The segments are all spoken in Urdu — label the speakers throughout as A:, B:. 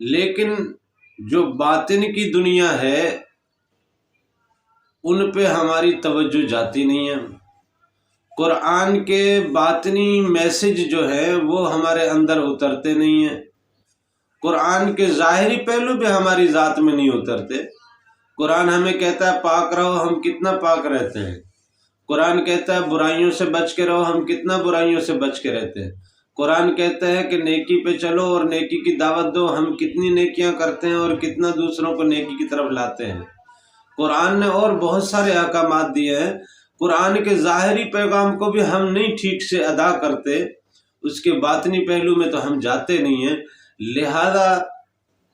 A: لیکن جو باطن کی دنیا ہے ان پہ ہماری توجہ جاتی نہیں ہے۔ قرآن کے باطنی میسج جو ہے وہ ہمارے اندر اترتے نہیں ہیں۔ قرآن کے ظاہری پہلو بھی ہماری ذات میں نہیں اترتے۔ قرآن ہمیں کہتا ہے پاک رہو، ہم کتنا پاک رہتے ہیں۔ قرآن کہتا ہے برائیوں سے بچ کے رہو، ہم کتنا برائیوں سے بچ کے رہتے ہیں۔ قرآن کہتا ہے کہ نیکی پہ چلو اور نیکی کی دعوت دو، ہم کتنی نیکیاں کرتے ہیں اور کتنا دوسروں کو نیکی کی طرف لاتے ہیں۔ قرآن نے اور بہت سارے احکامات دیے ہیں۔ قرآن کے ظاہری پیغام کو بھی ہم نہیں ٹھیک سے ادا کرتے، اس کے باطنی پہلو میں تو ہم جاتے نہیں ہیں۔ لہذا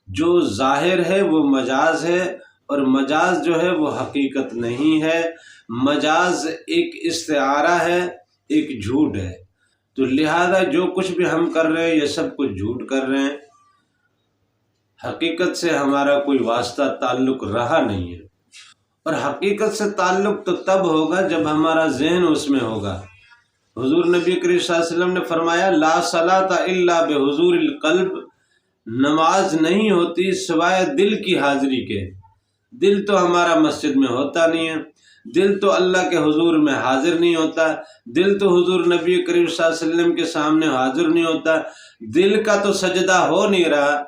A: جو ظاہر ہے وہ مجاز ہے، اور مجاز جو ہے وہ حقیقت نہیں ہے۔ مجاز ایک استعارہ ہے، ایک جھوٹ ہے۔ تو لہذا جو کچھ بھی ہم کر رہے ہیں یہ سب کچھ جھوٹ کر رہے ہیں، حقیقت سے ہمارا کوئی واسطہ تعلق رہا نہیں ہے۔ اور حقیقت سے تعلق تو تب ہوگا جب ہمارا ذہن اس میں ہوگا۔ حضور نبی کریم صلی اللہ علیہ وسلم نے فرمایا لا صلاۃ الا بحضور القلب، نماز نہیں ہوتی سوائے دل کی حاضری کے۔ دل تو ہمارا مسجد میں ہوتا نہیں ہے، دل تو اللہ کے حضور میں حاضر نہیں ہوتا، دل تو حضور نبی کریم صلی اللہ علیہ وسلم کے سامنے حاضر نہیں ہوتا، دل کا تو سجدہ ہو نہیں رہا،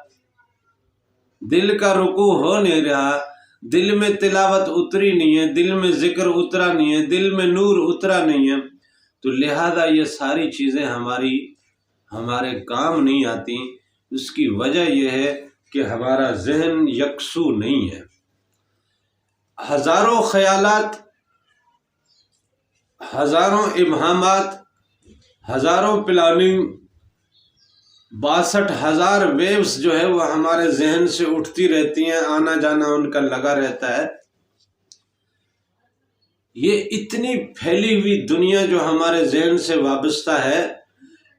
A: دل کا رکوع ہو نہیں رہا، دل میں تلاوت اتری نہیں ہے، دل میں ذکر اترا نہیں ہے، دل میں نور اترا نہیں ہے۔ تو لہذا یہ ساری چیزیں ہمارے کام نہیں آتی۔ اس کی وجہ یہ ہے کہ ہمارا ذہن یکسو نہیں ہے۔ ہزاروں خیالات، ہزاروں ابہامات، ہزاروں پلاننگ، 62,000 ویوز جو ہے وہ ہمارے ذہن سے اٹھتی رہتی ہیں، آنا جانا ان کا لگا رہتا ہے۔ یہ اتنی پھیلی ہوئی دنیا جو ہمارے ذہن سے وابستہ ہے،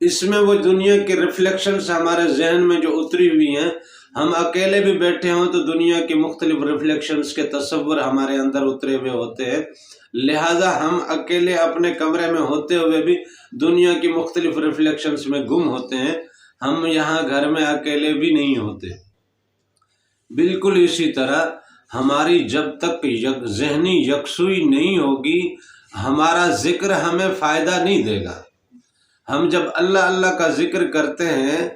A: اس میں وہ دنیا کے ریفلیکشنز ہمارے ذہن میں جو اتری ہوئی ہیں، ہم اکیلے بھی بیٹھے ہوں تو دنیا کے مختلف ریفلیکشنز کے تصور ہمارے اندر اترے ہوئے ہوتے ہیں۔ لہٰذا ہم اکیلے اپنے کمرے میں ہوتے ہوئے بھی دنیا کی مختلف ریفلیکشنز میں گم ہوتے ہیں۔ ہم یہاں گھر میں اکیلے بھی نہیں ہوتے۔ بالکل اسی طرح ہماری جب تک ذہنی یکسوئی نہیں ہوگی، ہمارا ذکر ہمیں فائدہ نہیں دے گا۔ ہم جب اللہ اللہ کا ذکر کرتے ہیں،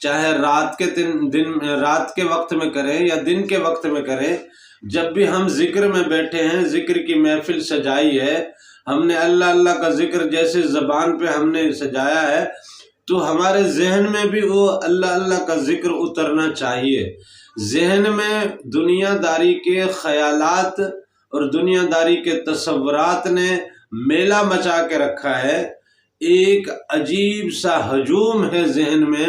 A: چاہے رات کے وقت میں کریں یا دن کے وقت میں کریں، جب بھی ہم ذکر میں بیٹھے ہیں، ذکر کی محفل سجائی ہے، ہم نے اللہ اللہ کا ذکر جیسے زبان پہ ہم نے سجایا ہے، تو ہمارے ذہن میں بھی وہ اللہ اللہ کا ذکر اترنا چاہیے۔ ذہن میں دنیا داری کے خیالات اور دنیا داری کے تصورات نے میلہ مچا کے رکھا ہے۔ ایک عجیب سا ہجوم ہے ذہن میں،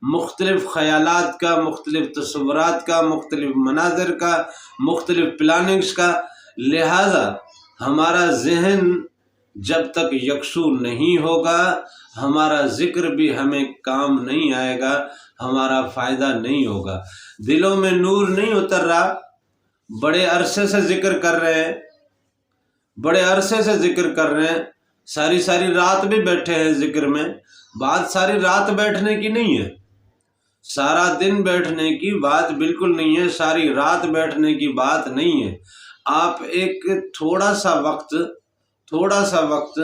A: مختلف خیالات کا، مختلف تصورات کا، مختلف مناظر کا، مختلف پلاننگز کا۔ لہذا ہمارا ذہن جب تک یکسو نہیں ہوگا، ہمارا ذکر بھی ہمیں کام نہیں آئے گا، ہمارا فائدہ نہیں ہوگا۔ دلوں میں نور نہیں اتر رہا، بڑے عرصے سے ذکر کر رہے ہیں، بڑے عرصے سے ذکر کر رہے ہیں، ساری رات بھی بیٹھے ہیں ذکر میں۔ بات ساری رات بیٹھنے کی نہیں ہے، سارا دن بیٹھنے کی بات بالکل نہیں ہے، ساری رات بیٹھنے کی بات نہیں ہے۔ آپ ایک تھوڑا سا وقت،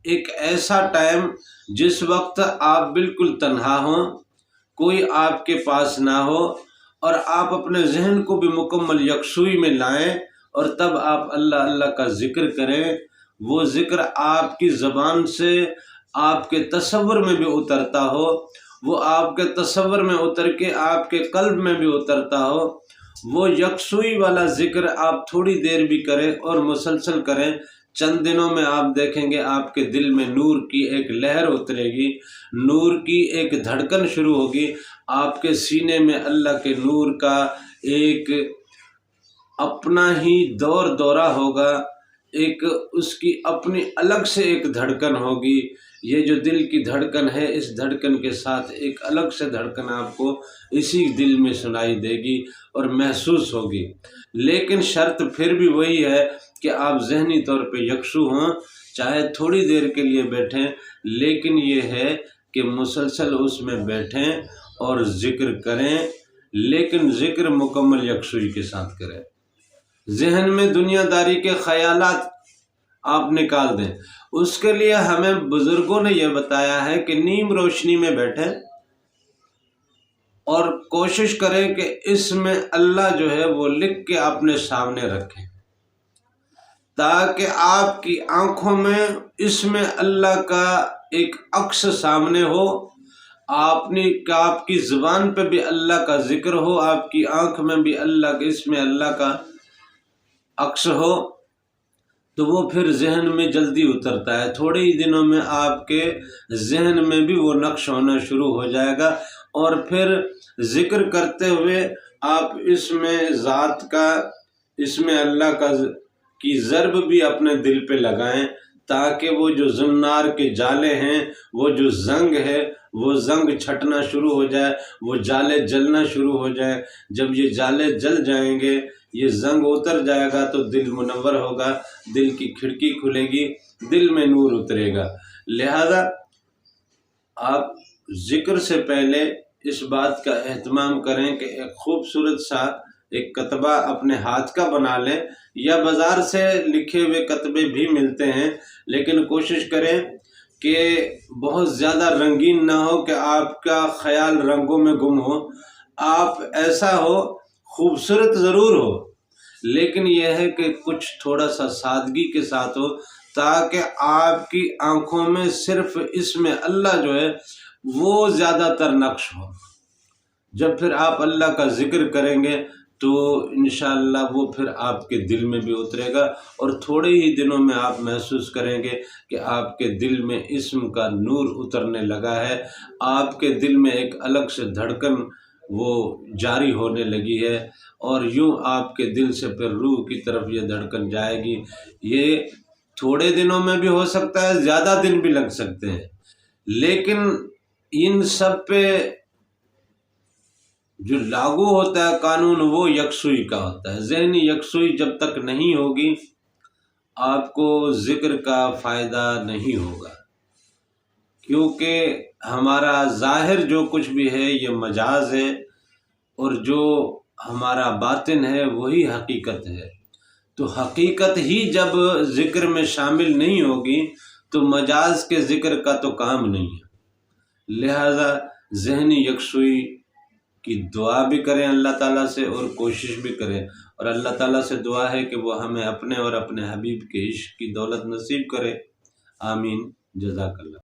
A: ایک ایسا ٹائم جس وقت آپ بالکل تنہا ہوں، کوئی آپ کے پاس نہ ہو، اور آپ اپنے ذہن کو بھی مکمل یکسوئی میں لائیں، اور تب آپ اللہ اللہ کا ذکر کریں۔ وہ ذکر آپ کی زبان سے آپ کے تصور میں بھی اترتا ہو، وہ آپ کے تصور میں اتر کے آپ کے قلب میں بھی اترتا ہو۔ وہ یکسوئی والا ذکر آپ تھوڑی دیر بھی کریں اور مسلسل کریں، چند دنوں میں آپ دیکھیں گے آپ کے دل میں نور کی ایک لہر اترے گی، نور کی ایک دھڑکن شروع ہوگی، آپ کے سینے میں اللہ کے نور کا ایک اپنا ہی دورہ ہوگا، ایک اس کی اپنی الگ سے ایک دھڑکن ہوگی۔ یہ جو دل کی دھڑکن ہے، اس دھڑکن کے ساتھ ایک الگ سے دھڑکن آپ کو اسی دل میں سنائی دے گی اور محسوس ہوگی۔ لیکن شرط پھر بھی وہی ہے کہ آپ ذہنی طور پہ یکسو ہوں، چاہے تھوڑی دیر کے لیے بیٹھیں، لیکن یہ ہے کہ مسلسل اس میں بیٹھیں اور ذکر کریں۔ لیکن ذکر مکمل یکسوئی کے ساتھ کریں۔ ذہن میں دنیا داری کے خیالات آپ نکال دیں۔ اس کے لیے ہمیں بزرگوں نے یہ بتایا ہے کہ نیم روشنی میں بیٹھیں اور کوشش کریں کہ اس میں اللہ جو ہے وہ لکھ کے اپنے سامنے رکھیں، تاکہ آپ کی آنکھوں میں اس میں اللہ کا ایک عکس سامنے ہو، آپ کی زبان پہ بھی اللہ کا ذکر ہو، آپ کی آنکھ میں بھی اس میں اللہ کا عکس ہو، تو وہ پھر ذہن میں جلدی اترتا ہے۔ تھوڑے ہی دنوں میں آپ کے ذہن میں بھی وہ نقش ہونا شروع ہو جائے گا، اور پھر ذکر کرتے ہوئے آپ اس میں ذات کا، اس میں اللہ کی ضرب بھی اپنے دل پہ لگائیں، تاکہ وہ جو زنار کے جالے ہیں، وہ جو زنگ ہے، وہ زنگ چھٹنا شروع ہو جائے، وہ جالے جلنا شروع ہو جائے۔ جب یہ جالے جل جائیں گے، یہ زنگ اتر جائے گا، تو دل منور ہوگا، دل کی کھڑکی کھلے گی، دل میں نور اترے گا۔ لہذا آپ ذکر سے پہلے اس بات کا اہتمام کریں کہ ایک خوبصورت سا ایک کتبہ اپنے ہاتھ کا بنا لیں، یا بازار سے لکھے ہوئے کتبے بھی ملتے ہیں، لیکن کوشش کریں کہ بہت زیادہ رنگین نہ ہو کہ آپ کا خیال رنگوں میں گم ہو۔ آپ ایسا ہو، خوبصورت ضرور ہو، لیکن یہ ہے کہ کچھ تھوڑا سا سادگی کے ساتھ ہو، تاکہ آپ کی آنکھوں میں صرف اس میں اللہ جو ہے وہ زیادہ تر نقش ہو۔ جب پھر آپ اللہ کا ذکر کریں گے تو انشاءاللہ وہ پھر آپ کے دل میں بھی اترے گا، اور تھوڑے ہی دنوں میں آپ محسوس کریں گے کہ آپ کے دل میں اسم کا نور اترنے لگا ہے، آپ کے دل میں ایک الگ سے دھڑکن وہ جاری ہونے لگی ہے، اور یوں آپ کے دل سے پھر روح کی طرف یہ دھڑکن جائے گی۔ یہ تھوڑے دنوں میں بھی ہو سکتا ہے، زیادہ دن بھی لگ سکتے ہیں، لیکن ان سب پہ جو لاگو ہوتا ہے قانون، وہ یکسوئی کا ہوتا ہے۔ ذہنی یکسوئی جب تک نہیں ہوگی، آپ کو ذکر کا فائدہ نہیں ہوگا، کیونکہ ہمارا ظاہر جو کچھ بھی ہے یہ مجاز ہے، اور جو ہمارا باطن ہے وہی حقیقت ہے۔ تو حقیقت ہی جب ذکر میں شامل نہیں ہوگی تو مجاز کے ذکر کا تو کام نہیں ہے۔ لہذا ذہنی یکسوئی کی دعا بھی کریں اللہ تعالیٰ سے، اور کوشش بھی کریں، اور اللہ تعالیٰ سے دعا ہے کہ وہ ہمیں اپنے اور اپنے حبیب کے عشق کی دولت نصیب کرے۔ آمین۔ جزاک اللہ۔